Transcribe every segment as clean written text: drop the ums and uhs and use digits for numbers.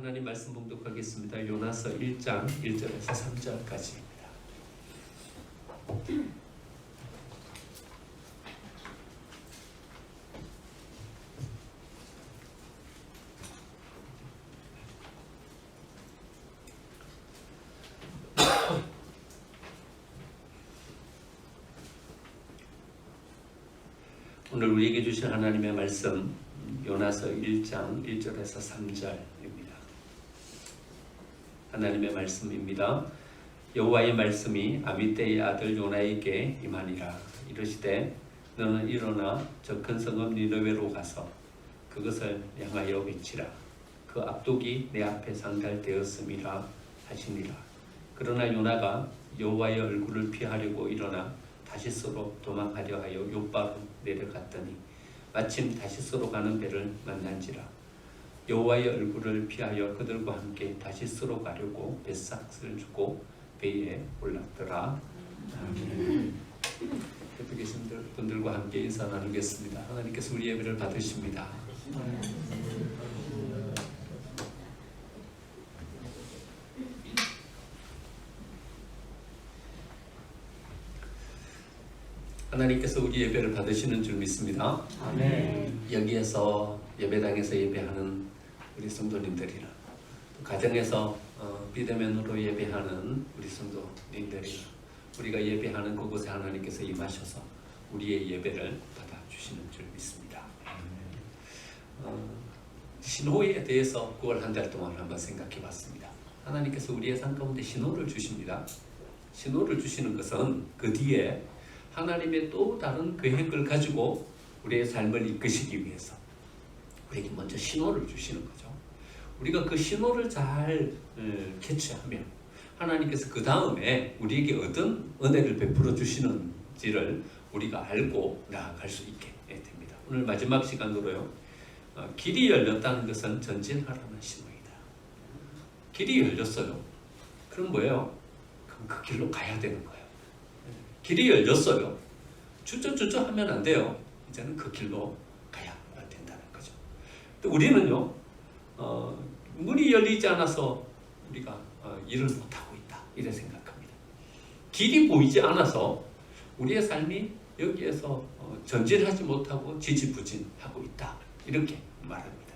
하나님 말씀 봉독하겠습니다. 요나서 1장 1절에서 3절까지입니다. 오늘 우리에게 주신 하나님의 말씀 요나서 1장 1절에서 3절입니다. 하나님의 말씀입니다. 여호와의 말씀이 아미떼의 아들 요나에게 임하니라. 이르시되 너는 일어나 저 큰 성읍 니느웨로 가서 그것을 향하여 외치라. 그 압독이 내 앞에 상달되었음이라 하시니라. 그러나 요나가 여호와의 얼굴을 피하려고 일어나 다시스로 도망하려 하여 욥바로 내려갔더니 마침 다시스로 가는 배를 만난지라. 여호와의 얼굴을 피하여 그들과 함께 다시스로 가려고 뱃삭을 주고 배에 올랐더라. 아멘. 옆에 계신 분들과 함께 인사 나누겠습니다. 하나님께서 우리 예배를 받으십니다. 하나님께서 우리 예배를 받으시는 줄 믿습니다. 아멘. 여기에서 예배당에서 예배하는 우리 성도님들이나 가정에서 비대면으로 예배하는 우리 성도님들이나 우리가 예배하는 그곳에 하나님께서 임하셔서 우리의 예배를 받아주시는 줄 믿습니다. 신호에 대해서 9월 한 달 동안 한번 생각해 봤습니다. 하나님께서 우리의 삶 가운데 신호를 주십니다. 신호를 주시는 것은 그 뒤에 하나님의 또 다른 계획을 가지고 우리의 삶을 이끄시기 위해서 우리에게 먼저 신호를 주시는 거죠. 우리가 그 신호를 잘 캐치하면 하나님께서 그 다음에 우리에게 어떤 은혜를 베풀어 주시는지를 우리가 알고 나아갈 수 있게 됩니다. 오늘 마지막 시간으로요. 길이 열렸다는 것은 전진하라는 신호이다. 길이 열렸어요. 그럼 뭐예요? 그럼 그 길로 가야 되는 거예요. 길이 열렸어요. 주저주저 하면 안 돼요. 이제는 그 길로 가야 된다는 거죠. 우리는요, 문이 열리지 않아서 우리가 일을 못하고 있다. 이래 생각합니다. 길이 보이지 않아서 우리의 삶이 여기에서 전진하지 못하고 지지부진하고 있다. 이렇게 말합니다.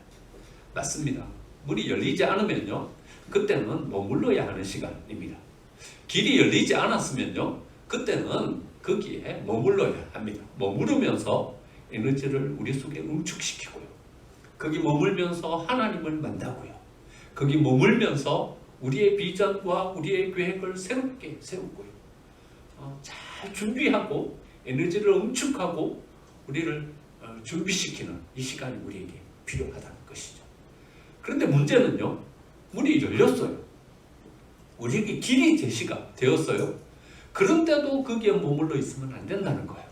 맞습니다. 문이 열리지 않으면요, 그때는 머물러야 하는 시간입니다. 길이 열리지 않았으면요, 그때는 거기에 머물러야 합니다. 머무르면서 에너지를 우리 속에 응축시키고요. 거기 머물면서 하나님을 만나고요. 거기 머물면서 우리의 비전과 우리의 계획을 새롭게 세우고요. 잘 준비하고 에너지를 응축하고 우리를 준비시키는 이 시간이 우리에게 필요하다는 것이죠. 그런데 문제는요. 문이 열렸어요. 우리에게 길이 제시가 되었어요. 그런데도 거기에 머물러 있으면 안 된다는 거예요.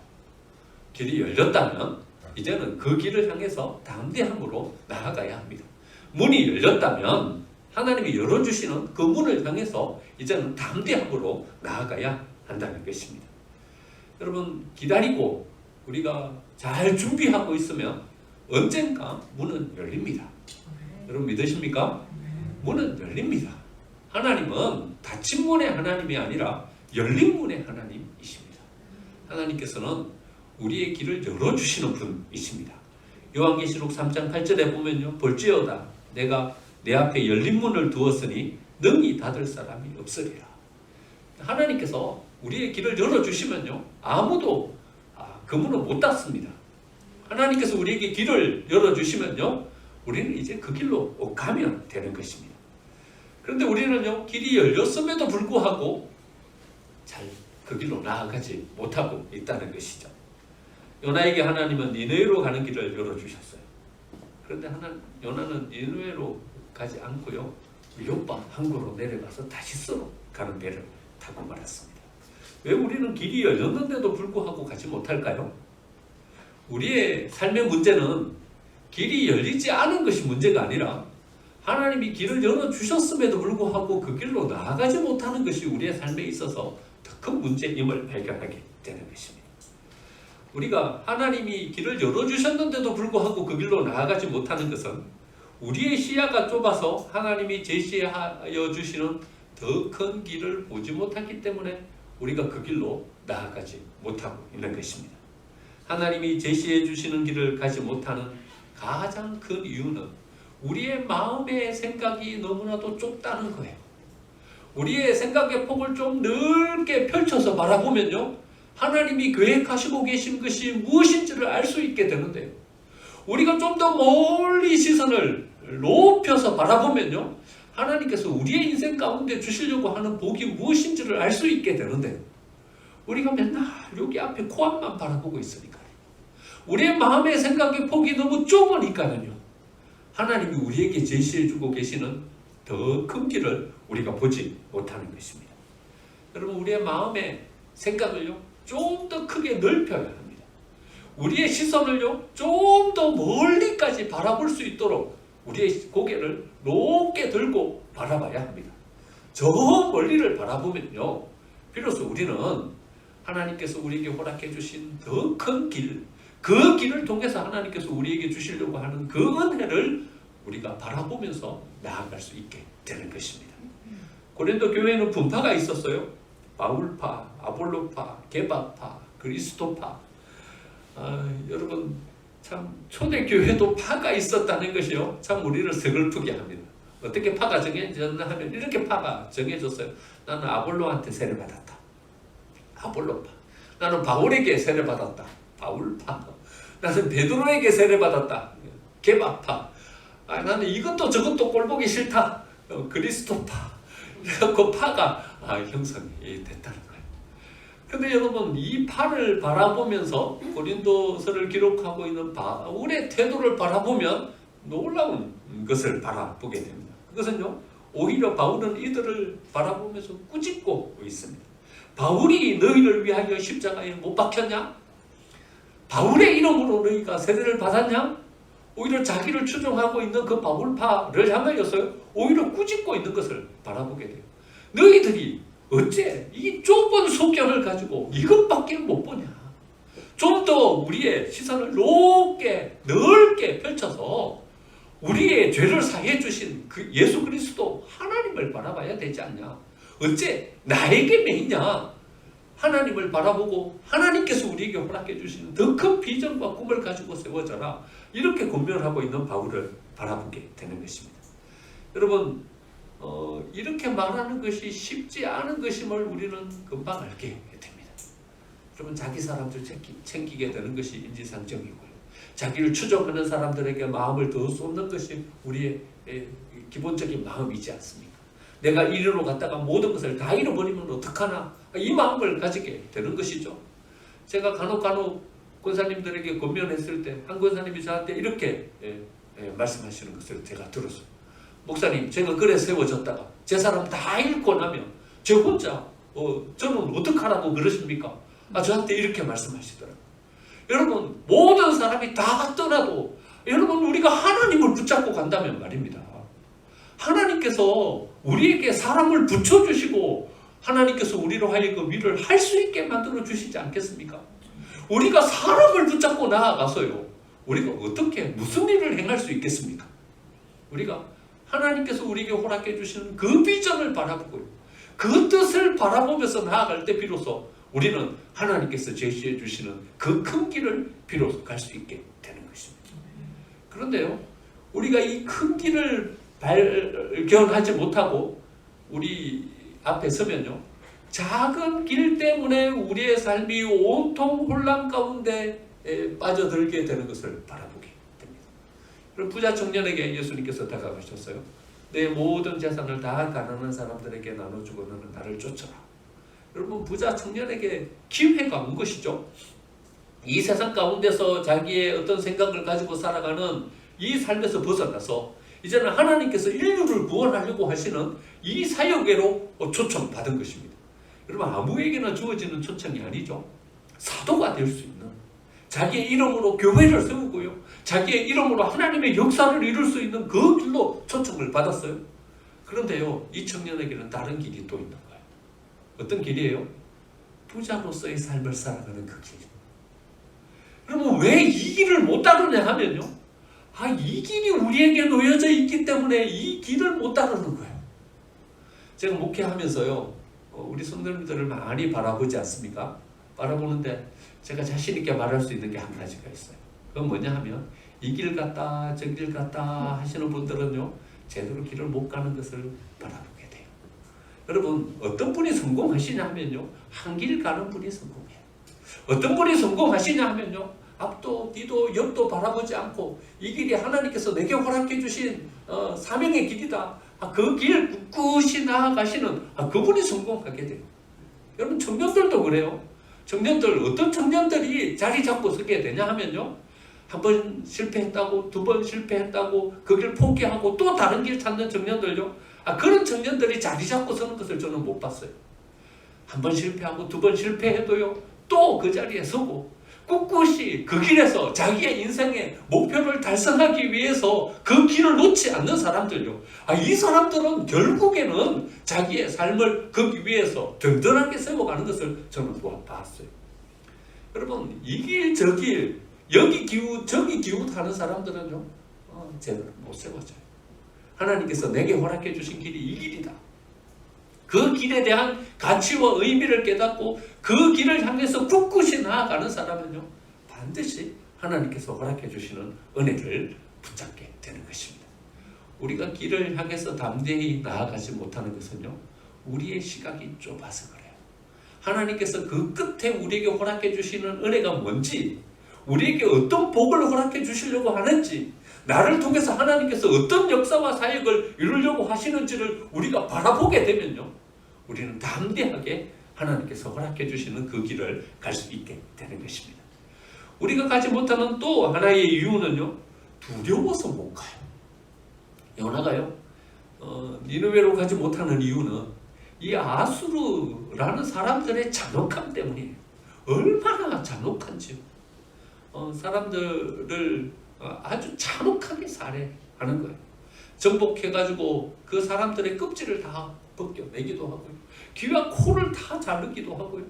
길이 열렸다면 이제는 그 길을 향해서 담대함으로 나아가야 합니다. 문이 열렸다면 하나님이 열어주시는 그 문을 향해서 이제는 담대함으로 나아가야 한다는 것입니다. 여러분, 기다리고 우리가 잘 준비하고 있으면 언젠가 문은 열립니다. 여러분 믿으십니까? 문은 열립니다. 하나님은 닫힌 문의 하나님이 아니라 열린 문의 하나님이십니다. 하나님께서는 우리의 길을 열어주시는 분이십니다. 요한계시록 3장 8절에 보면요. 볼지어다 내가 내 앞에 열린 문을 두었으니 능히 닫을 사람이 없으리라. 하나님께서 우리의 길을 열어주시면요. 아무도 그 문을 못 닫습니다. 하나님께서 우리에게 길을 열어주시면요. 우리는 이제 그 길로 가면 되는 것입니다. 그런데 우리는요. 길이 열렸음에도 불구하고 잘 그 길로 나아가지 못하고 있다는 것이죠. 요나에게 하나님은 니느웨로 가는 길을 열어주셨어요. 그런데 요나는 니느웨로 가지 않고요. 욥바 항구로 내려가서 다시스로 가는 배를 타고 말았습니다. 왜 우리는 길이 열렸는데도 불구하고 가지 못할까요? 우리의 삶의 문제는 길이 열리지 않은 것이 문제가 아니라 하나님이 길을 열어주셨음에도 불구하고 그 길로 나아가지 못하는 것이 우리의 삶에 있어서 더 큰 문제임을 발견하게 되는 것입니다. 우리가 하나님이 길을 열어주셨는데도 불구하고 그 길로 나아가지 못하는 것은 우리의 시야가 좁아서 하나님이 제시하여 주시는 더 큰 길을 보지 못하기 때문에 우리가 그 길로 나아가지 못하고 있는 것입니다. 하나님이 제시해 주시는 길을 가지 못하는 가장 큰 이유는 우리의 마음의 생각이 너무나도 좁다는 거예요. 우리의 생각의 폭을 좀 넓게 펼쳐서 바라보면요, 하나님이 계획하시고 계신 것이 무엇인지를 알 수 있게 되는데요, 우리가 좀 더 멀리 시선을 높여서 바라보면요, 하나님께서 우리의 인생 가운데 주시려고 하는 복이 무엇인지를 알 수 있게 되는데요, 우리가 맨날 여기 앞에 코앞만 바라보고 있으니까요, 우리의 마음의 생각의 폭이 너무 좁으니까요, 하나님이 우리에게 제시해주고 계시는 더 큰 길을 우리가 보지 못하는 것입니다. 여러분, 우리의 마음의 생각을요, 좀 더 크게 넓혀야 합니다. 우리의 시선을요, 좀 더 멀리까지 바라볼 수 있도록 우리의 고개를 높게 들고 바라봐야 합니다. 저 멀리를 바라보면요, 비로소 우리는 하나님께서 우리에게 허락해 주신 더 큰 길, 그 길을 통해서 하나님께서 우리에게 주시려고 하는 그 은혜를 우리가 바라보면서 나아갈 수 있게 되는 것입니다. 고린도 교회에는 분파가 있었어요. 바울파, 아볼로파, 게바파, 그리스도파. 여러분, 참 초대교회도 파가 있었다는 것이요, 참 우리를 서글프게 합니다. 어떻게 파가 정해졌나 하면 이렇게 파가 정해졌어요. 나는 아볼로한테 세례받았다, 아볼로파. 나는 바울에게 세례받았다, 바울파. 나는 베드로에게 세례받았다, 게바파. 나는 이것도 저것도 꼴보기 싫다, 그리스도파. 그 파가 형성이 됐다는 거예요. 근데 여러분, 이 파를 바라보면서 고린도서를 기록하고 있는 바울의 태도를 바라보면 놀라운 것을 바라보게 됩니다. 그것은요, 오히려 바울은 이들을 바라보면서 꾸짖고 있습니다. 바울이 너희를 위하여 십자가에 못 박혔냐? 바울의 이름으로 너희가 세례를 받았냐? 오히려 자기를 추종하고 있는 그 바울파를 향하여서 오히려 꾸짖고 있는 것을 바라보게 돼요. 너희들이 어째 이 좁은 속견을 가지고 이것밖에 못 보냐? 좀 더 우리의 시선을 높게 넓게 펼쳐서 우리의 죄를 사해 주신 그 예수 그리스도 하나님을 바라봐야 되지 않냐? 어째 나에게 매이냐? 하나님을 바라보고 하나님께서 우리에게 허락해 주시는 더 큰 비전과 꿈을 가지고 세워져라, 이렇게 권면하고 있는 바울을 바라보게 되는 것입니다. 여러분, 이렇게 말하는 것이 쉽지 않은 것임을 우리는 금방 알게 됩니다. 여러분, 자기 사람들 챙기게 되는 것이 인지상정이고요, 자기를 추종하는 사람들에게 마음을 더 쏟는 것이 우리의 기본적인 마음이지 않습니까? 내가 이리로 갔다가 모든 것을 다 잃어버리면 어떡하나, 이 마음을 가지게 되는 것이죠. 제가 간혹 권사님들에게 권면했을 때 한 권사님이 저한테 이렇게 말씀하시는 것을 제가 들었어요. 목사님, 제가 그래 세워졌다가 제 사람 다 잃고 나면 저 혼자 저는 어떡하라고 그러십니까? 저한테 이렇게 말씀하시더라고요. 여러분, 모든 사람이 다 떠나도 여러분, 우리가 하나님을 붙잡고 간다면 말입니다, 하나님께서 우리에게 사람을 붙여주시고 하나님께서 우리로 하여금 일을 할 수 있게 만들어 주시지 않겠습니까? 우리가 사람을 붙잡고 나아가서요, 우리가 어떻게 무슨 일을 행할 수 있겠습니까? 우리가 하나님께서 우리에게 허락해 주시는 그 비전을 바라보고요, 그 뜻을 바라보면서 나아갈 때 비로소 우리는 하나님께서 제시해 주시는 그 큰 길을 비로소 갈 수 있게 되는 것입니다. 그런데요, 우리가 이 큰 길을 발견하지 못하고 우리 앞에 서면요, 작은 길 때문에 우리의 삶이 온통 혼란 가운데 빠져들게 되는 것을 바라보게 됩니다. 그럼 부자 청년에게 예수님께서 다가가셨어요. 내 모든 재산을 다 가난한 사람들에게 나눠주고 너는 나를 쫓아라. 여러분, 부자 청년에게 기회가 온 것이죠. 이 세상 가운데서 자기의 어떤 생각을 가지고 살아가는 이 삶에서 벗어나서 이제는 하나님께서 인류를 구원하려고 하시는 이 사역에로 초청받은 것입니다. 여러분, 아무에게나 주어지는 초청이 아니죠. 사도가 될 수 있는, 자기의 이름으로 교회를 세우고요, 자기의 이름으로 하나님의 역사를 이룰 수 있는 그 길로 초청을 받았어요. 그런데요, 이 청년에게는 다른 길이 또 있는 거예요. 어떤 길이에요? 부자로서의 삶을 살아가는 그 길. 그러면 왜 이 길을 못 따르냐 하면요, 이 길이 우리에게 놓여져 있기 때문에 이 길을 못 따르는 거예요. 제가 목회하면서요, 우리 성도님들을 많이 바라보지 않습니까? 바라보는데 제가 자신 있게 말할 수 있는 게 한 가지가 있어요. 그건 뭐냐 하면 이 길 갔다 저 길 갔다 하시는 분들은요, 제대로 길을 못 가는 것을 바라보게 돼요. 여러분, 어떤 분이 성공하시냐 하면요, 한 길 가는 분이 성공해요. 어떤 분이 성공하시냐 하면요, 앞도 뒤도 옆도 바라보지 않고 이 길이 하나님께서 내게 허락해 주신 사명의 길이다, 그 길 꿋꿋이 나아가시는 그분이 성공하게 돼요. 여러분, 청년들도 그래요. 청년들, 어떤 청년들이 자리 잡고 서게 되냐 하면요, 한 번 실패했다고, 두 번 실패했다고 그 길 포기하고 또 다른 길 찾는 청년들요, 그런 청년들이 자리 잡고 서는 것을 저는 못 봤어요. 한 번 실패하고 두 번 실패해도요, 또 그 자리에 서고 꿋꿋이 그 길에서 자기의 인생의 목표를 달성하기 위해서 그 길을 놓지 않는 사람들요, 이 사람들은 결국에는 자기의 삶을 거기 위해서 든든하게 세워가는 것을 저는 봤어요. 여러분, 이 길 저 길, 여기 기웃 저기 기웃 하는 사람들은요, 제대로 못 세워져요. 하나님께서 내게 허락해 주신 길이 이 길이다, 그 길에 대한 가치와 의미를 깨닫고 그 길을 향해서 꿋꿋이 나아가는 사람은요, 반드시 하나님께서 허락해 주시는 은혜를 붙잡게 되는 것입니다. 우리가 길을 향해서 담대히 나아가지 못하는 것은요, 우리의 시각이 좁아서 그래요. 하나님께서 그 끝에 우리에게 허락해 주시는 은혜가 뭔지, 우리에게 어떤 복을 허락해 주시려고 하는지, 나를 통해서 하나님께서 어떤 역사와 사역을 이루려고 하시는지를 우리가 바라보게 되면요, 우리는 담대하게 하나님께서 허락해 주시는 그 길을 갈 수 있게 되는 것입니다. 우리가 가지 못하는 또 하나의 이유는요, 두려워서 못 가요. 요나가요, 니느웨로 가지 못하는 이유는 이 아수르라는 사람들의 잔혹함 때문이에요. 얼마나 잔혹한지요. 사람들을 아주 잔혹하게 살해하는 거예요. 정복해가지고 그 사람들의 껍질을 다 벗겨내기도 하고요, 귀와 코를 다 자르기도 하고요.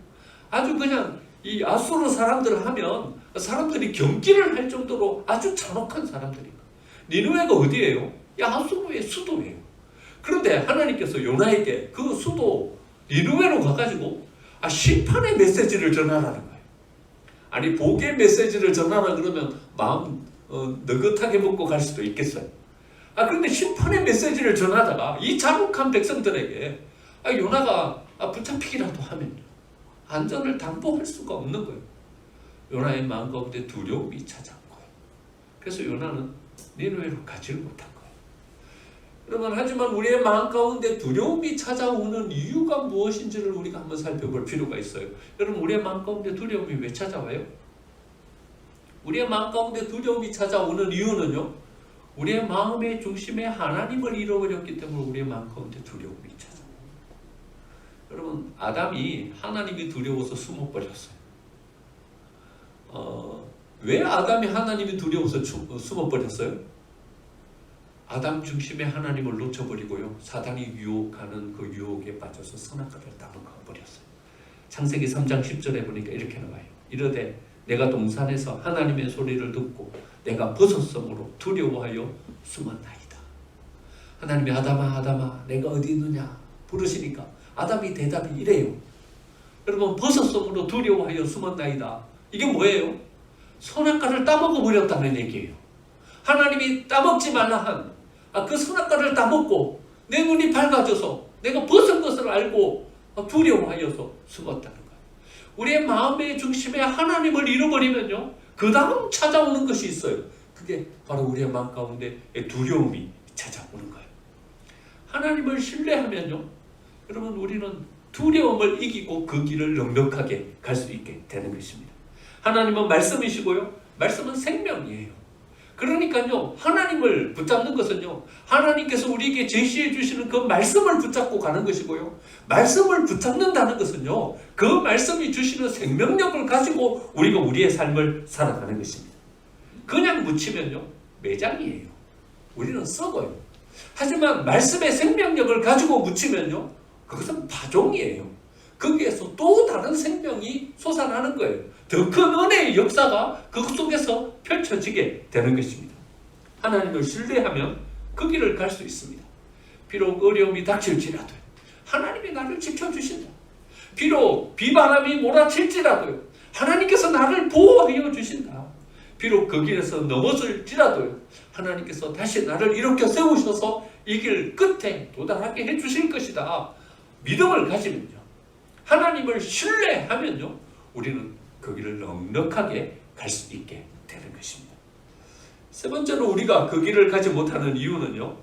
아주 그냥 이 아수르 사람들을 하면 사람들이 경기를 할 정도로 아주 잔혹한 사람들이에요. 니느웨가 어디예요? 이 아수르의 수도예요. 그런데 하나님께서 요나에게 그 수도 니느웨로 가가지고 심판의 메시지를 전하라는 거예요. 아니, 복의 메시지를 전하라 그러면 마음 느긋하게 먹고 갈 수도 있겠어요. 그런데 심판의 메시지를 전하다가 이 잔혹한 백성들에게 요나가 붙잡히기라도 하면 안전을 담보할 수가 없는 거예요. 요나의 마음 가운데 두려움이 찾아왔고요. 그래서 요나는 니느웨로 가지를 못한 거예요. 여러분, 하지만 우리의 마음 가운데 두려움이 찾아오는 이유가 무엇인지를 우리가 한번 살펴볼 필요가 있어요. 여러분, 우리의 마음 가운데 두려움이 왜 찾아와요? 우리의 마음 가운데 두려움이 찾아오는 이유는요, 우리의 마음의 중심에 하나님을 잃어버렸기 때문에 우리의 마음 가운데 두려움이 찾아와요. 여러분, 아담이 하나님이 두려워서 숨어버렸어요. 왜 아담이 하나님이 두려워서 숨어버렸어요? 아담 중심에 하나님을 놓쳐버리고요, 사단이 유혹하는 그 유혹에 빠져서 선악과를 따먹어버렸어요. 창세기 3장 10절에 보니까 이렇게 나와요. 이르되 내가 동산에서 하나님의 소리를 듣고 내가 벗었으므로 두려워하여 숨었나이다. 하나님이 아담아 아담아 내가 어디 있느냐 부르시니까 아담이 대답이 이래요. 여러분, 벗었으므로 두려워하여 숨었나이다. 이게 뭐예요? 선악과를 따먹어버렸다는 얘기예요. 하나님이 따먹지 말라 한 그 선악과를 따먹고 내 눈이 밝아져서 내가 벗은 것을 알고 두려워하여서 숨었다는 거예요. 우리의 마음의 중심에 하나님을 잃어버리면요, 그 다음 찾아오는 것이 있어요. 그게 바로 우리의 마음 가운데 두려움이 찾아오는 거예요. 하나님을 신뢰하면요, 여러분, 우리는 두려움을 이기고 그 길을 넉넉하게 갈 수 있게 되는 것입니다. 하나님은 말씀이시고요, 말씀은 생명이에요. 그러니까요, 하나님을 붙잡는 것은요, 하나님께서 우리에게 제시해 주시는 그 말씀을 붙잡고 가는 것이고요, 말씀을 붙잡는다는 것은요, 그 말씀이 주시는 생명력을 가지고 우리가 우리의 삶을 살아가는 것입니다. 그냥 묻히면요, 매장이에요. 우리는 썩어요. 하지만 말씀의 생명력을 가지고 묻히면요, 그것은 파종이에요. 거기에서 또 다른 생명이 솟아나는 거예요. 더 큰 은혜의 역사가 그 속에서 펼쳐지게 되는 것입니다. 하나님을 신뢰하면 그 길을 갈 수 있습니다. 비록 어려움이 닥칠지라도요, 하나님이 나를 지켜주신다. 비록 비바람이 몰아칠지라도요, 하나님께서 나를 보호하여 주신다. 비록 그 길에서 넘어질지라도요, 하나님께서 다시 나를 일으켜 세우셔서 이 길 끝에 도달하게 해주실 것이다. 믿음을 가지면요, 하나님을 신뢰하면요, 우리는 그 길을 넉넉하게 갈 수 있게 되는 것입니다. 세 번째로 우리가 그 길을 가지 못하는 이유는요,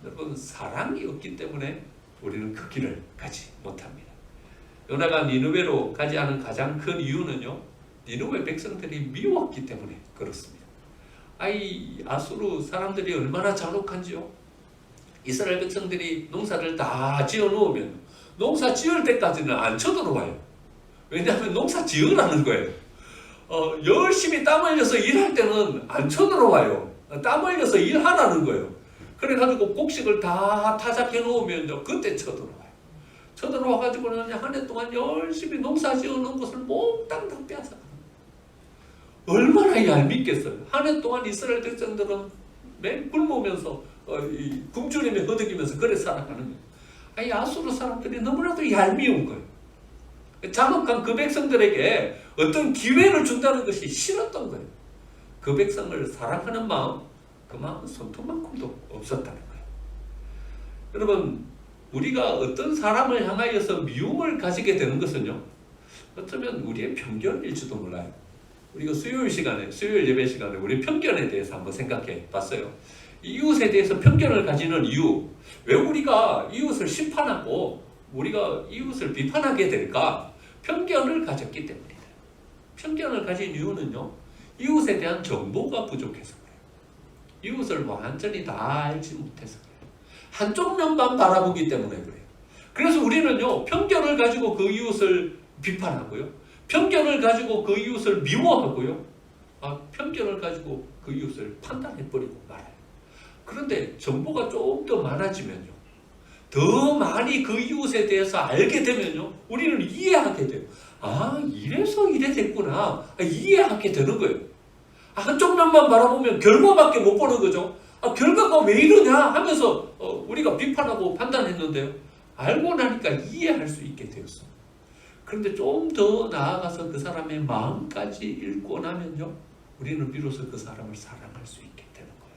여러분, 사랑이 없기 때문에 우리는 그 길을 가지 못합니다. 요나가 니느웨로 가지 않은 가장 큰 이유는요, 니느웨 백성들이 미웠기 때문에 그렇습니다. 아수르 사람들이 얼마나 잔혹한지요. 이스라엘 백성들이 농사를 다 지어 놓으면 농사 지을 때까지는 안 쳐들어와요. 왜냐하면 농사 지으라는 거예요. 열심히 땀 흘려서 일할 때는 안 쳐들어와요. 땀 흘려서 일하라는 거예요. 그래가지고 곡식을 다 타작해 놓으면 그때 쳐들어와요. 쳐들어와가지고는 한 해 동안 열심히 농사 지어 놓은 것을 몽땅 다 빼앗아. 얼마나 얄밉겠어요. 한 해 동안 이스라엘 백성들은 맨 굶으면서 굶주림에 허덕이면서 그래 살아가는 거예요. 아수르 사람들이 너무나도 얄미운 거예요. 잔혹한 그 백성들에게 어떤 기회를 준다는 것이 싫었던 거예요. 그 백성을 사랑하는 마음, 그 마음은 손톱만큼도 없었다는 거예요. 여러분, 우리가 어떤 사람을 향하여서 미움을 가지게 되는 것은요, 어쩌면 우리의 편견일지도 몰라요. 우리가 수요일 예배 시간에 우리 편견에 대해서 한번 생각해 봤어요. 이웃에 대해서 편견을 가지는 이유, 왜 우리가 이웃을 심판하고 우리가 이웃을 비판하게 될까? 편견을 가졌기 때문이다. 편견을 가진 이유는요, 이웃에 대한 정보가 부족해서 그래요. 이웃을 완전히 다 알지 못해서 그래요. 한쪽 면만 바라보기 때문에 그래요. 그래서 우리는요, 편견을 가지고 그 이웃을 비판하고요, 편견을 가지고 그 이웃을 미워하고요, 편견을 가지고 그 이웃을 판단해버리고 말아요. 그런데 정보가 조금 더 많아지면요, 더 많이 그 이웃에 대해서 알게 되면요, 우리는 이해하게 돼요. 이래서 이래 됐구나. 이해하게 되는 거예요. 한쪽 면만 바라보면 결과밖에 못 보는 거죠. 결과가 왜 이러냐 하면서 우리가 비판하고 판단했는데요, 알고 나니까 이해할 수 있게 되었어요. 그런데 좀 더 나아가서 그 사람의 마음까지 읽고 나면요, 우리는 비로소 그 사람을 사랑할 수 있게 되는 거예요.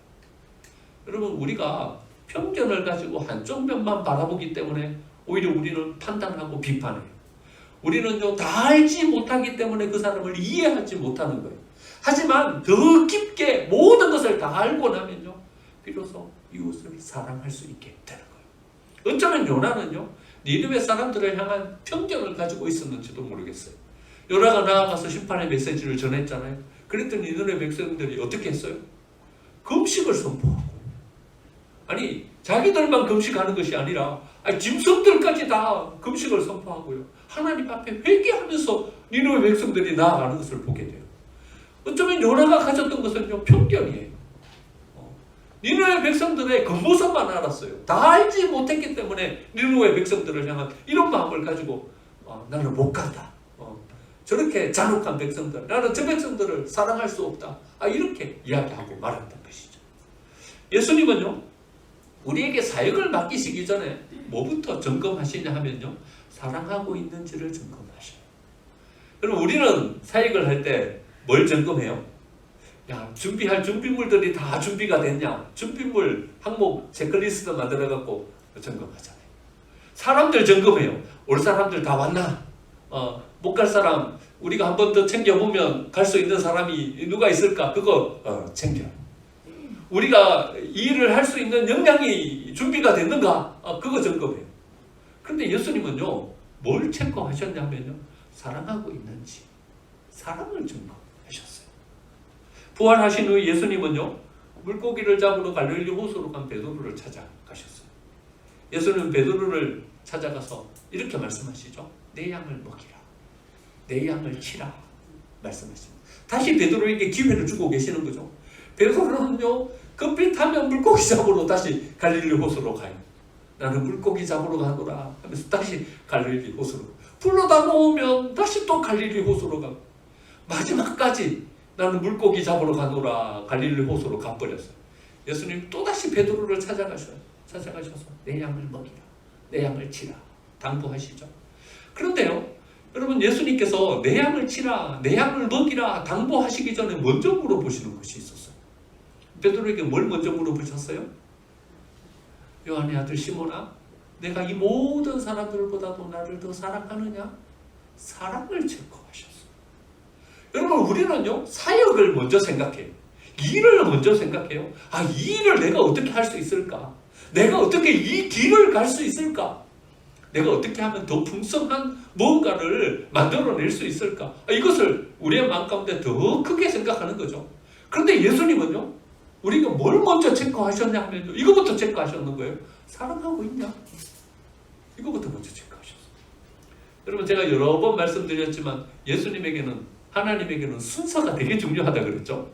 여러분, 우리가 편견을 가지고 한쪽 면만 바라보기 때문에 오히려 우리는 판단하고 비판해요. 우리는요, 다 알지 못하기 때문에 그 사람을 이해하지 못하는 거예요. 하지만 더 깊게 모든 것을 다 알고 나면요, 비로소 이웃을 사랑할 수 있게 되는 거예요. 어쩌면 요나는요, 니느웨 사람들을 향한 편견을 가지고 있었는지도 모르겠어요. 요나가 나아가서 심판의 메시지를 전했잖아요. 그랬더니 니느웨 백성들이 어떻게 했어요? 금식을 선포하고, 자기들만 금식하는 것이 아니라 짐승들까지 다 금식을 선포하고요, 하나님 앞에 회개하면서 니느웨 백성들이 나아가는 것을 보게 돼요. 어쩌면 요나가 가졌던 것은요, 편견이에요. 니느웨 백성들의 겉모습만 알았어요. 다 알지 못했기 때문에 니느웨 백성들을 향한 이런 마음을 가지고 나는 못 간다. 저렇게 잔혹한 백성들, 나는 저 백성들을 사랑할 수 없다. 이렇게 이야기하고 말았던 것이죠. 예수님은요, 우리에게 사역을 맡기시기 전에 뭐부터 점검하시냐 하면요, 사랑하고 있는지를 점검하셔요. 그럼 우리는 사역을 할 때 뭘 점검해요? 준비할 준비물들이 다 준비가 됐냐? 준비물 항목 체크리스트 만들어갖고 점검하잖아요. 사람들 점검해요. 올 사람들 다 왔나? 못 갈 사람 우리가 한 번 더 챙겨보면 갈 수 있는 사람이 누가 있을까? 그거 챙겨요. 우리가 이 일을 할 수 있는 역량이 준비가 됐는가? 그거 점검해요. 그런데 예수님은요, 뭘 체크하셨냐면요, 사랑하고 있는지, 사랑을 점검하셨어요. 부활하신 후 예수님은요, 물고기를 잡으러 갈릴리 호수로 간 베드로를 찾아가셨어요. 예수님은 베드로를 찾아가서 이렇게 말씀하시죠. 내 양을 먹이라. 내 양을 치라. 말씀하십니다. 다시 베드로에게 기회를 주고 계시는 거죠. 베드로는요, 급빛하면 물고기 잡으러 다시 갈릴리 호수로 가요. 나는 물고기 잡으러 가노라 하면서 다시 갈릴리 호수로, 불러다 놓으면 다시 또 갈릴리 호수로 가고, 마지막까지 나는 물고기 잡으러 가노라 갈릴리 호수로 가버렸어요. 예수님 또다시 베드로를 찾아가셔서 내 양을 먹이라, 내 양을 치라 당부하시죠. 그런데요, 여러분, 예수님께서 내 양을 치라, 내 양을 먹이라 당부하시기 전에 먼저 물어보시는 것이 있었어요. 베드로에게 뭘 먼저 물어보셨어요? 요한의 아들 시몬아, 내가 이 모든 사람들보다도 나를 더 사랑하느냐? 사랑을 체크하셨어요. 여러분, 우리는요, 사역을 먼저 생각해요. 일을 먼저 생각해요. 이 일을 내가 어떻게 할 수 있을까? 내가 어떻게 이 길을 갈 수 있을까? 내가 어떻게 하면 더 풍성한 무언가를 만들어낼 수 있을까? 이것을 우리의 마음 가운데 더 크게 생각하는 거죠. 그런데 예수님은요, 우리가 뭘 먼저 체크하셨냐 하면요, 이거부터 체크하셨는 거예요. 사랑하고 있냐? 이거부터 먼저 체크하셨어요. 여러분, 제가 여러 번 말씀드렸지만 하나님에게는 순서가 되게 중요하다 그랬죠.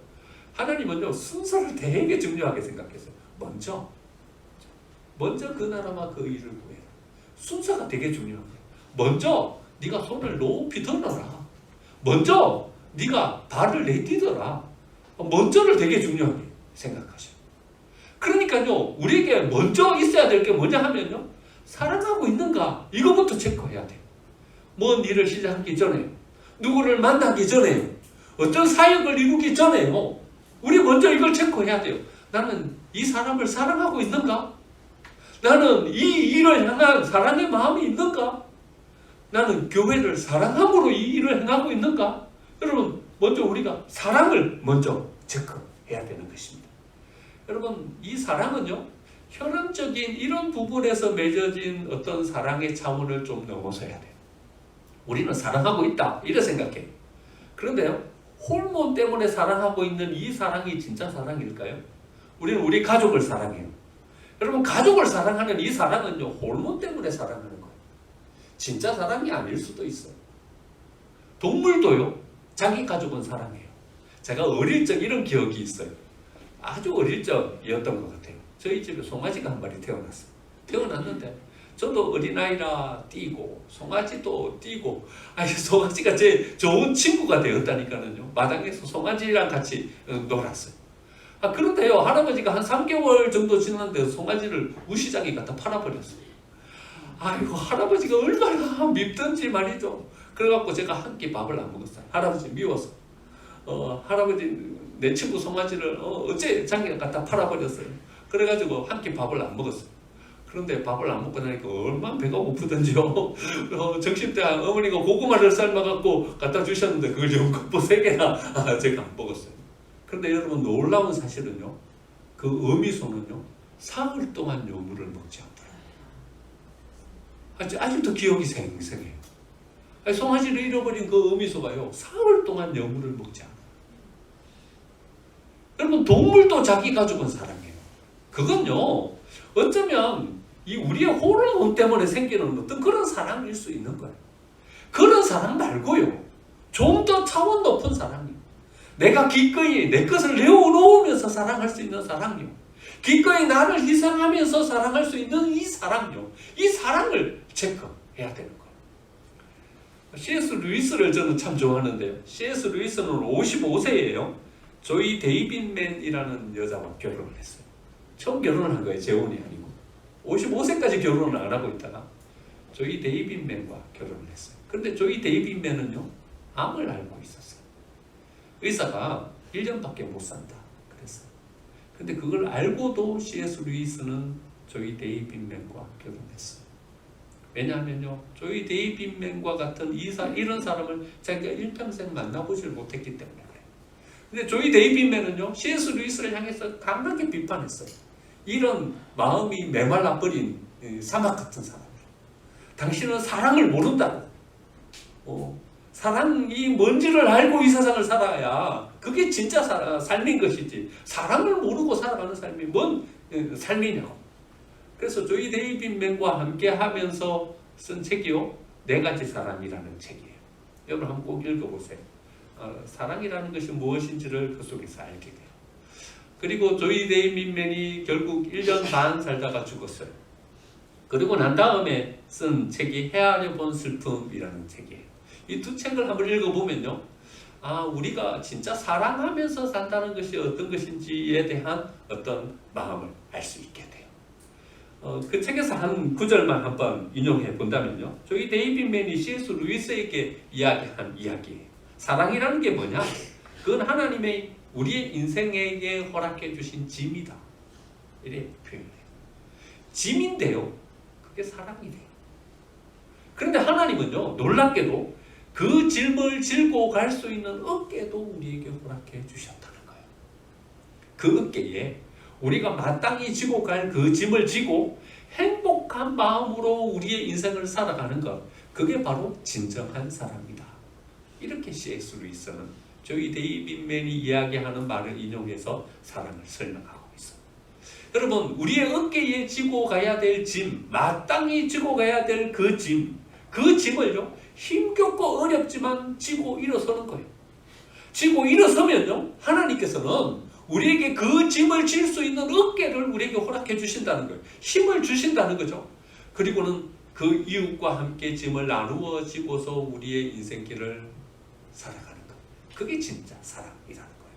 하나님은요, 순서를 되게 중요하게 생각했어요. 먼저 그 나라와 그 일을 구해라. 순서가 되게 중요합니다. 먼저 네가 손을 높이 들어라. 먼저 네가 발을 내딛어라. 먼저를 되게 중요하게 생각하셔요. 그러니까요, 우리에게 먼저 있어야 될 게 뭐냐 하면요, 사랑하고 있는가? 이거부터 체크해야 돼요. 뭔 일을 시작하기 전에, 누구를 만나기 전에, 어떤 사역을 이루기 전에요, 우리 먼저 이걸 체크해야 돼요. 나는 이 사람을 사랑하고 있는가? 나는 이 일을 향한 사랑의 마음이 있는가? 나는 교회를 사랑함으로 이 일을 행하고 있는가? 여러분, 먼저 우리가 사랑을 먼저 체크해야 되는 것입니다. 여러분, 이 사랑은요, 혈연적인 이런 부분에서 맺어진 어떤 사랑의 차원을 좀 넘어서야 돼요. 우리는 사랑하고 있다, 이렇게 생각해요. 그런데요, 호르몬 때문에 사랑하고 있는 이 사랑이 진짜 사랑일까요? 우리는 우리 가족을 사랑해요. 여러분, 가족을 사랑하는 이 사랑은요, 호르몬 때문에 사랑하는 거예요. 진짜 사랑이 아닐 수도 있어요. 동물도요, 자기 가족은 사랑해요. 제가 어릴 적 이런 기억이 있어요. 아주 어릴 적이었던 것 같아요. 저희 집에 송아지가 한 마리 태어났어요. 태어났는데 저도 어린아이라 뛰고 송아지도 뛰고, 송아지가 제 좋은 친구가 되었다니까요. 마당에서 송아지랑 같이 놀았어요. 그런데요, 할아버지가 한 3개월 정도 지났는데 송아지를 우시장에 갖다 팔아버렸어요. 아이고, 할아버지가 얼마나 밉던지 말이죠. 그래갖고 제가 한 끼 밥을 안 먹었어요. 할아버지 미워서. 할아버지 내 친구 송아지를 어째 장에 갖다 팔아버렸어요. 그래가지고 한 끼 밥을 안 먹었어요. 그런데 밥을 안 먹고 나니까 얼마나 배가 고프던지요. 점심때 어머니가 고구마를 삶아갖고 갖다 주셨는데 그걸 연거푸 3개나 제가 안 먹었어요. 그런데 여러분, 놀라운 사실은요, 그 어미소는요, 사흘 동안 여물을 먹지 않더라고요. 아직도 기억이 생생해요. 송아지를 잃어버린 그 어미소가요, 사흘 동안 여물을 먹지 않아요. 여러분, 동물도 자기 가족은 사랑해요. 그건요, 어쩌면 이 우리의 호르몬 때문에 생기는 어떤 그런 사랑일 수 있는 거예요. 그런 사랑 말고요, 좀 더 차원 높은 사랑이요, 내가 기꺼이 내 것을 내어놓으면서 사랑할 수 있는 사랑이요, 기꺼이 나를 희생하면서 사랑할 수 있는 이 사랑이요, 이 사랑을 체크해야 되는 거예요. C.S. 루이스를 저는 참 좋아하는데요. C.S. 루이스는 55세예요. 조이 데이빗맨이라는 여자와 결혼을 했어요. 처음 결혼을 한 거예요. 재혼이 아니고. 55세까지 결혼을 안 하고 있다가 조이 데이빗맨과 결혼을 했어요. 그런데 조이 데이빗맨은요, 암을 앓고 있었어요. 의사가 1년밖에 못 산다 그랬어요. 근데 그걸 알고도 C.S. 루이스는 조이 데이빗맨과 결혼했어요. 왜냐하면요, 조이 데이빗맨과 같은 이런 사람을 자기가 일평생 만나보질 못했기 때문에 그래요. 근데 조이 데이빗맨은요, C.S. 루이스를 향해서 강하게 비판했어요. 이런 마음이 메말라버린 사막 같은 사람이에요. 당신은 사랑을 모른다고. 사랑이 뭔지를 알고 이 세상을 살아야 그게 진짜 삶인 것이지, 사랑을 모르고 살아가는 삶이 뭔 삶이냐고. 그래서 조이 데이빗맨과 함께 하면서 쓴 책이요, 4가지 사랑이라는 책이에요. 여러분 한번 꼭 읽어보세요. 사랑이라는 것이 무엇인지를 그 속에서 알게 돼요. 그리고 조이 데이빗맨이 결국 1년 반 살다가 죽었어요. 그리고 난 다음에 쓴 책이 헤아려 본 슬픔이라는 책이에요. 이 두 책을 한번 읽어보면요, 우리가 진짜 사랑하면서 산다는 것이 어떤 것인지에 대한 어떤 마음을 알 수 있게 돼요. 그 책에서 한 구절만 한번 인용해 본다면요. 저희 데이빗맨이 C.S. 루이스에게 이야기한 이야기예요. 사랑이라는 게 뭐냐? 그건 하나님의 우리의 인생에게 허락해 주신 짐이다. 이렇게 표현해요. 짐인데요. 그게 사랑이 돼요. 그런데 하나님은요, 놀랍게도 그 짐을 질고 갈 수 있는 어깨도 우리에게 허락해 주셨다는 거예요. 그 어깨에 우리가 마땅히 지고 갈 그 짐을 지고 행복한 마음으로 우리의 인생을 살아가는 것, 그게 바로 진정한 사랑이다. 이렇게 C.S. 루이스는 저희 데이빗맨이 이야기하는 말을 인용해서 사랑을 설명하고 있어요. 여러분, 우리의 어깨에 지고 가야 될 짐, 마땅히 지고 가야 될 그 짐, 그 짐을요, 힘겹고 어렵지만 지고 일어서는 거예요. 지고 일어서면요, 하나님께서는 우리에게 그 짐을 질 수 있는 어깨를 우리에게 허락해 주신다는 거예요. 힘을 주신다는 거죠. 그리고는 그 이웃과 함께 짐을 나누어 지고서 우리의 인생길을 살아가는 것. 그게 진짜 사랑이라는 거예요.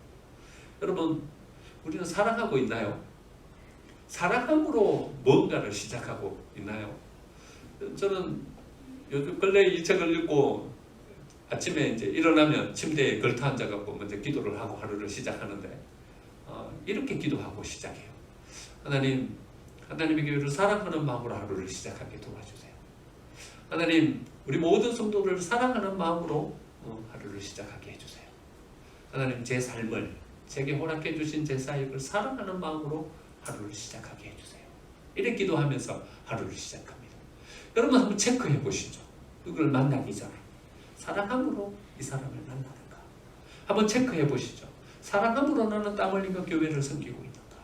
여러분, 우리는 사랑하고 있나요? 사랑함으로 뭔가를 시작하고 있나요? 저는 요즘 근래 이 책을 읽고 아침에 이제 일어나면 침대에 걸터 앉아갖고 먼저 기도를 하고 하루를 시작하는데 이렇게 기도하고 시작해요. 하나님, 하나님의 교회를 사랑하는 마음으로 하루를 시작하게 도와주세요. 하나님, 우리 모든 성도를 사랑하는 마음으로 하루를 시작하게 해주세요. 하나님, 제 삶을, 제게 허락해 주신 제 사역을 사랑하는 마음으로 하루를 시작하게 해주세요. 이렇게 기도하면서 하루를 시작합니다. 여러분 한번 체크해 보시죠. 누구를 만나기 전에 사랑함으로 이 사람을 만나는가? 한번 체크해 보시죠. 사랑함으로 나는 땀 흘리며 교회를 섬기고 있는가?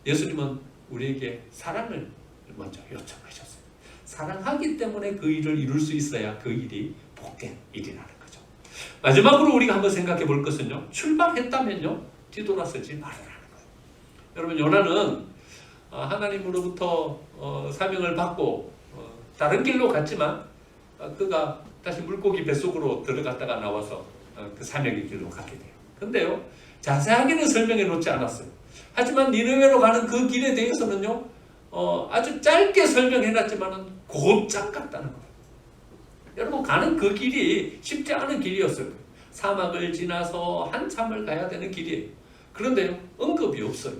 예수님은 우리에게 사랑을 먼저 요청하셨어요. 사랑하기 때문에 그 일을 이룰 수 있어야 그 일이 복된 일이라는 거죠. 마지막으로 우리가 한번 생각해 볼 것은요, 출발했다면요, 뒤돌아서지 말아라는 거예요. 여러분, 요나는 하나님으로부터 사명을 받고 다른 길로 갔지만 그가 다시 물고기 뱃속으로 들어갔다가 나와서 그 사명의 길로 가게 돼요. 근데요, 자세하게는 설명해 놓지 않았어요. 하지만 니느웨로 가는 그 길에 대해서는요, 아주 짧게 설명해 놨지만은 곧장 갔다는 거예요. 여러분, 가는 그 길이 쉽지 않은 길이었어요. 사막을 지나서 한참을 가야 되는 길이에요. 그런데요, 언급이 없어요.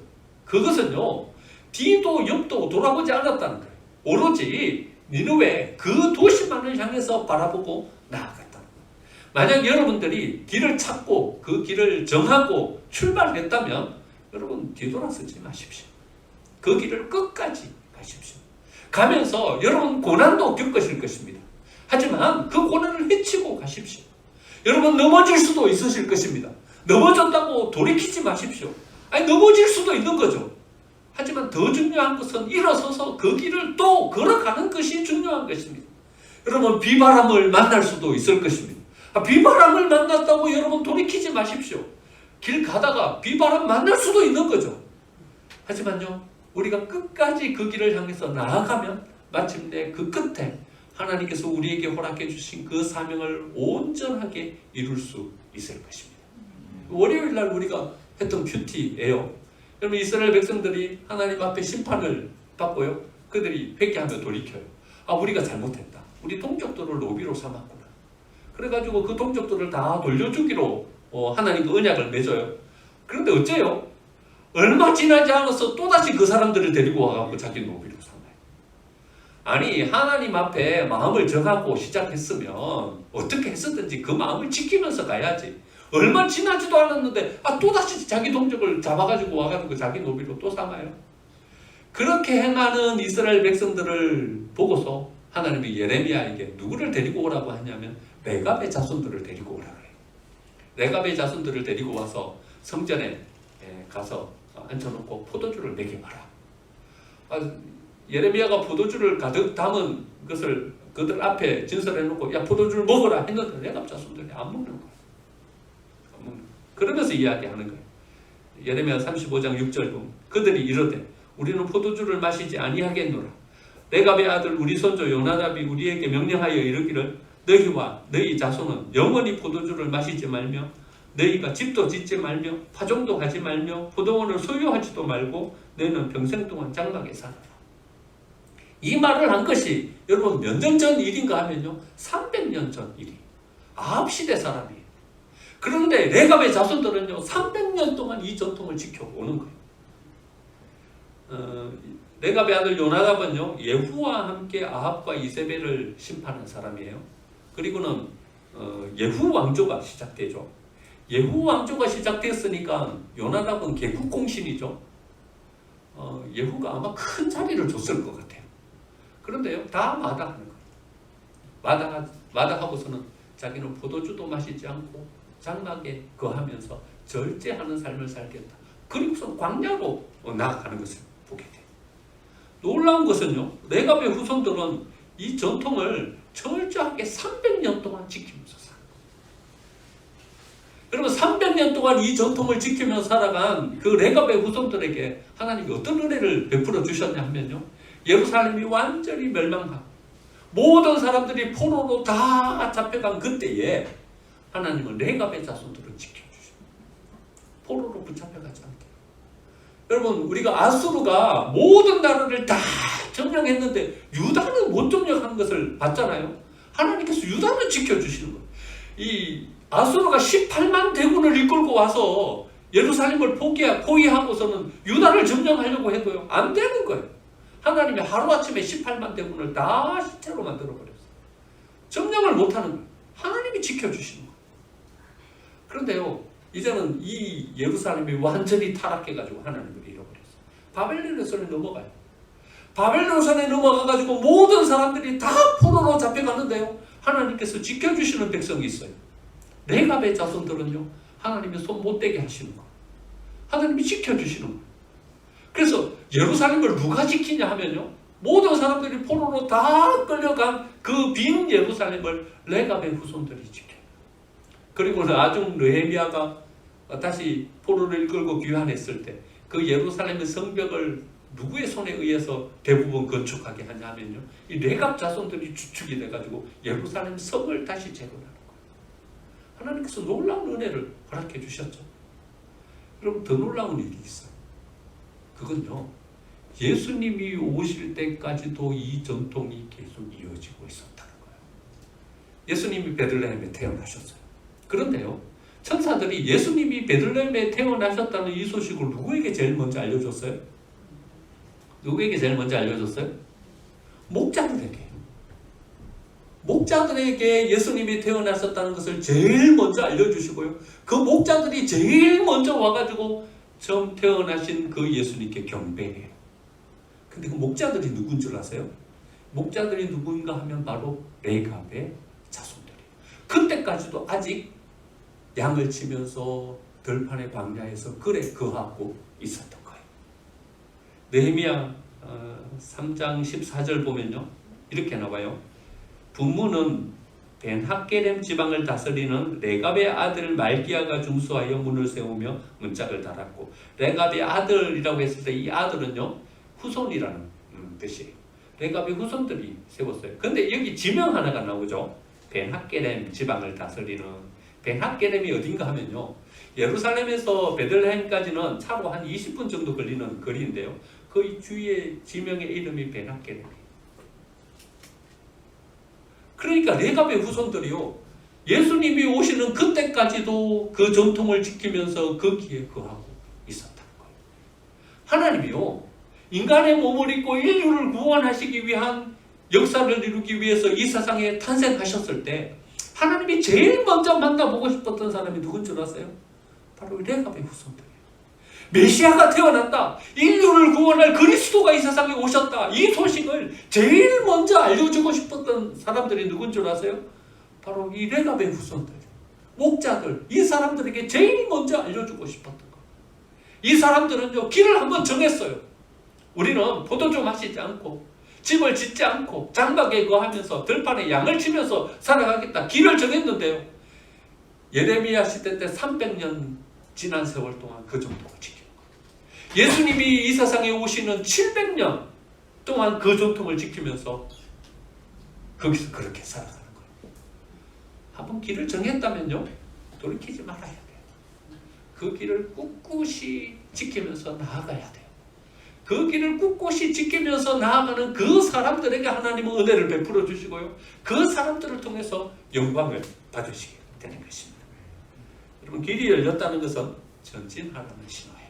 그것은요, 뒤도 옆도 돌아보지 않았다는 거예요. 오로지 니느웨 그 도시만을 향해서 바라보고 나아갔다는 거예요. 만약 여러분들이 길을 찾고 그 길을 정하고 출발했다면 여러분 뒤돌아서지 마십시오. 그 길을 끝까지 가십시오. 가면서 여러분 고난도 겪으실 것입니다. 하지만 그 고난을 헤치고 가십시오. 여러분 넘어질 수도 있으실 것입니다. 넘어졌다고 돌이키지 마십시오. 아니, 넘어질 수도 있는 거죠. 하지만 더 중요한 것은 일어서서 그 길을 또 걸어가는 것이 중요한 것입니다. 여러분, 비바람을 만날 수도 있을 것입니다. 비바람을 만났다고 여러분 돌이키지 마십시오. 길 가다가 비바람 만날 수도 있는 거죠. 하지만요, 우리가 끝까지 그 길을 향해서 나아가면 마침내 그 끝에 하나님께서 우리에게 허락해 주신 그 사명을 온전하게 이룰 수 있을 것입니다. 월요일 날 우리가 했던 큐티예요. 여러분, 이스라엘 백성들이 하나님 앞에 심판을 받고요, 그들이 회개하며 돌이켜요. 우리가 잘못했다. 우리 동족들을 노비로 삼았구나. 그래가지고 그 동족들을 다 돌려주기로 하나님과 언약을 맺어요. 그런데 어째요? 얼마 지나지 않아서 또다시 그 사람들을 데리고 와가지고 자기 노비로 삼아요. 아니, 하나님 앞에 마음을 정하고 시작했으면 어떻게 했었든지 그 마음을 지키면서 가야지. 얼마 지나지도 않았는데 또다시 자기 동족을 잡아가지고 와가지고 자기 노비로 또 삼아요. 그렇게 행하는 이스라엘 백성들을 보고서 하나님이 예레미야에게 누구를 데리고 오라고 하냐면 레갑의 자손들을 데리고 오라고 해요. 레갑의 자손들을 데리고 와서 성전에 가서 앉혀놓고 포도주를 먹여봐라. 예레미야가 포도주를 가득 담은 것을 그들 앞에 진설해놓고 야, 포도주를 먹어라 했는데 레갑 자손들이 안 먹는 거예요. 그러면서 이야기하는 거예요. 예레미야 35장 6절 보면 그들이 이르되 우리는 포도주를 마시지 아니하겠노라. 레갑의 아들 우리 손주 요나답이 우리에게 명령하여 이르기를 너희와 너희 자손은 영원히 포도주를 마시지 말며 너희가 집도 짓지 말며 파종도 하지 말며 포도원을 소유하지도 말고 너희는 평생 동안 장막에 살아라. 이 말을 한 것이 여러분 몇 년 전 일인가 하면요 300년 전 일이 아합 시대 사람이에요. 그런데 레갑의 자손들은요 300년 동안 이 전통을 지켜오는 거예요. 레갑의 아들 요나답은요 예후와 함께 아합과 이세벨을 심판한 사람이에요. 그리고는 예후 왕조가 시작되죠. 예후 왕조가 시작됐으니까 요나답은 개국공신이죠. 예후가 아마 큰 자리를 줬을 것 같아요. 그런데요 다 마다하는 거예요. 마다하고서는 자기는 포도주도 마시지 않고 장막에 거하면서 절제하는 삶을 살겠다. 그리고서 광야로 나아가는 것을 보게 돼요. 놀라운 것은요 레갑의 후손들은 이 전통을 철저하게 300년 동안 지키면서 살아요. 여러분 300년 동안 이 전통을 지키면서 살아간 그 레갑의 후손들에게 하나님이 어떤 은혜를 베풀어 주셨냐 하면요 예루살렘이 완전히 멸망하고 모든 사람들이 포로로 다 잡혀간 그때에 하나님은 레갑의 자손들을 지켜주십니다. 포로로 붙잡혀가지 않게. 여러분 우리가 아수르가 모든 나라를 다 점령했는데 유다는 못 점령한 것을 봤잖아요. 하나님께서 유다를 지켜주시는 거예요. 이 아수르가 18만 대군을 이끌고 와서 예루살렘을 포위하고서는 유다를 점령하려고 해도요 안 되는 거예요. 하나님이 하루아침에 18만 대군을 다 시체로 만들어버렸어요. 점령을 못하는 거예요. 하나님이 지켜주시는 거예요. 그런데요 이제는 이 예루살렘이 완전히 타락해가지고 하나님을 잃어버렸어요. 바벨론의 손에 넘어가요. 바벨론 손에 넘어가가지고 모든 사람들이 다 포로로 잡혀가는데요 하나님께서 지켜주시는 백성이 있어요. 레갑의 자손들은요 하나님이 손 못대게 하시는 거예요. 하나님이 지켜주시는 거예요. 그래서 예루살렘을 누가 지키냐 하면요 모든 사람들이 포로로 다 끌려간 그 빈 예루살렘을 레갑의 후손들이 지켜요. 그리고 나중 느헤미야가 다시 포로를 이끌고 귀환했을 때 그 예루살렘의 성벽을 누구의 손에 의해서 대부분 건축하게 하냐면요 이 레갑 자손들이 주축이 돼가지고 예루살렘 성을 다시 재건하는 거예요. 하나님께서 놀라운 은혜를 허락해 주셨죠. 여러분 더 놀라운 일이 있어요. 그건요 예수님이 오실 때까지도 이 전통이 계속 이어지고 있었다는 거예요. 예수님이 베들레헴에 태어나셨어요. 그런데요 천사들이 예수님이 베들레헴에 태어나셨다는 이 소식을 누구에게 제일 먼저 알려줬어요? 누구에게 제일 먼저 알려줬어요? 목자들에게. 목자들에게 예수님이 태어나셨다는 것을 제일 먼저 알려주시고요 그 목자들이 제일 먼저 와가지고 처음 태어나신 그 예수님께 경배해요. 근데 그 목자들이 누군 줄 아세요? 목자들이 누군가 하면 바로 레갑의 자손들이에요. 그때까지도 아직 양을 치면서 들판의 광야에서 그래 거하고 있었던 거예요. 느헤미야 3장 14절 보면요 이렇게 나와요. 분문은 벤하게렘 지방을 다스리는 레갑의 아들 말기야가 중수하여 문을 세우며 문짝을 달았고 레갑의 아들이라고 했을 때 이 아들은요 후손이라는 뜻이에요. 레갑의 후손들이 세웠어요. 근데 여기 지명 하나가 나오죠. 벤하게렘 지방을 다스리는. 벤하게렘이 어딘가 하면요 예루살렘에서 베들레헴까지는 차로 한 20분 정도 걸리는 거리인데요 그 주위의 지명의 이름이 벤하게렘이에요. 그러니까 레갑의 후손들이요 예수님이 오시는 그때까지도 그 전통을 지키면서 거기에 거하고 있었다는 거예요. 하나님이요 인간의 몸을 입고 인류를 구원하시기 위한 역사를 이루기 위해서 이 세상에 탄생하셨을 때 하나님이 제일 먼저 만나보고 싶었던 사람이 누군 줄 아세요? 바로 레갑의 후손들이에요. 메시아가 태어났다. 인류를 구원할 그리스도가 이 세상에 오셨다. 이 소식을 제일 먼저 알려주고 싶었던 사람들이 누군 줄 아세요? 바로 이 레갑의 후손들, 목자들, 이 사람들에게 제일 먼저 알려주고 싶었던 거예요. 이 사람들은요 길을 한번 정했어요. 우리는 포도주 마시지 않고 집을 짓지 않고 장막에 거하면서 들판에 양을 치면서 살아가겠다. 길을 정했는데요. 예레미야 시대 때 300년 지난 세월 동안 그 전통을 지키는 거예요. 예수님이 이 세상에 오시는 700년 동안 그 전통을 지키면서 거기서 그렇게 살아가는 거예요. 한번 길을 정했다면요, 돌이키지 말아야 돼요. 그 길을 꿋꿋이 지키면서 나아가야 돼요. 그 길을 꿋꿋이 지키면서 나아가는 그 사람들에게 하나님은 은혜를 베풀어 주시고요, 그 사람들을 통해서 영광을 받으시게 되는 것입니다. 여러분, 길이 열렸다는 것은 전진하라는 신호예요.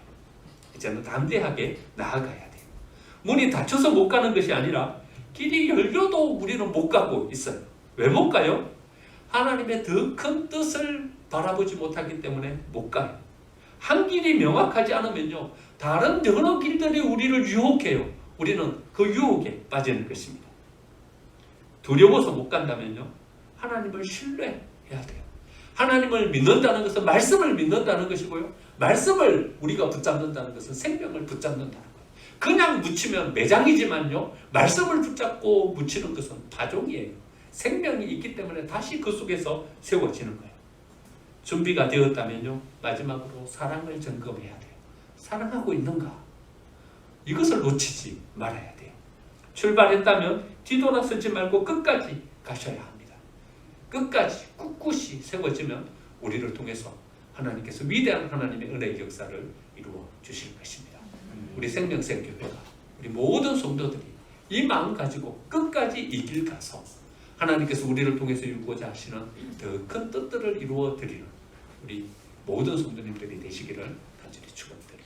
이제는 담대하게 나아가야 돼요. 문이 닫혀서 못 가는 것이 아니라 길이 열려도 우리는 못 가고 있어요. 왜 못 가요? 하나님의 더 큰 뜻을 바라보지 못하기 때문에 못 가요. 한 길이 명확하지 않으면요, 다른 여러 길들이 우리를 유혹해요. 우리는 그 유혹에 빠지는 것입니다. 두려워서 못 간다면요, 하나님을 신뢰해야 돼요. 하나님을 믿는다는 것은 말씀을 믿는다는 것이고요, 말씀을 우리가 붙잡는다는 것은 생명을 붙잡는다는 거예요. 그냥 묻히면 매장이지만요, 말씀을 붙잡고 묻히는 것은 파종이에요. 생명이 있기 때문에 다시 그 속에서 세워지는 거예요. 준비가 되었다면요, 마지막으로 사랑을 점검해야 돼요. 사랑하고 있는가? 이것을 놓치지 말아야 돼요. 출발했다면 뒤돌아서지 말고 끝까지 가셔야 합니다. 끝까지 꿋꿋이 세워지면 우리를 통해서 하나님께서 위대한 하나님의 은혜의 역사를 이루어 주실 것입니다. 우리 생명샘교회가, 우리 모든 성도들이 이 마음 가지고 끝까지 이 길 가서 하나님께서 우리를 통해서 이루고자 하시는 더 큰 뜻들을 이루어 드리는 우리 모든 성도님들이 되시기를 간절히 축원드립니다.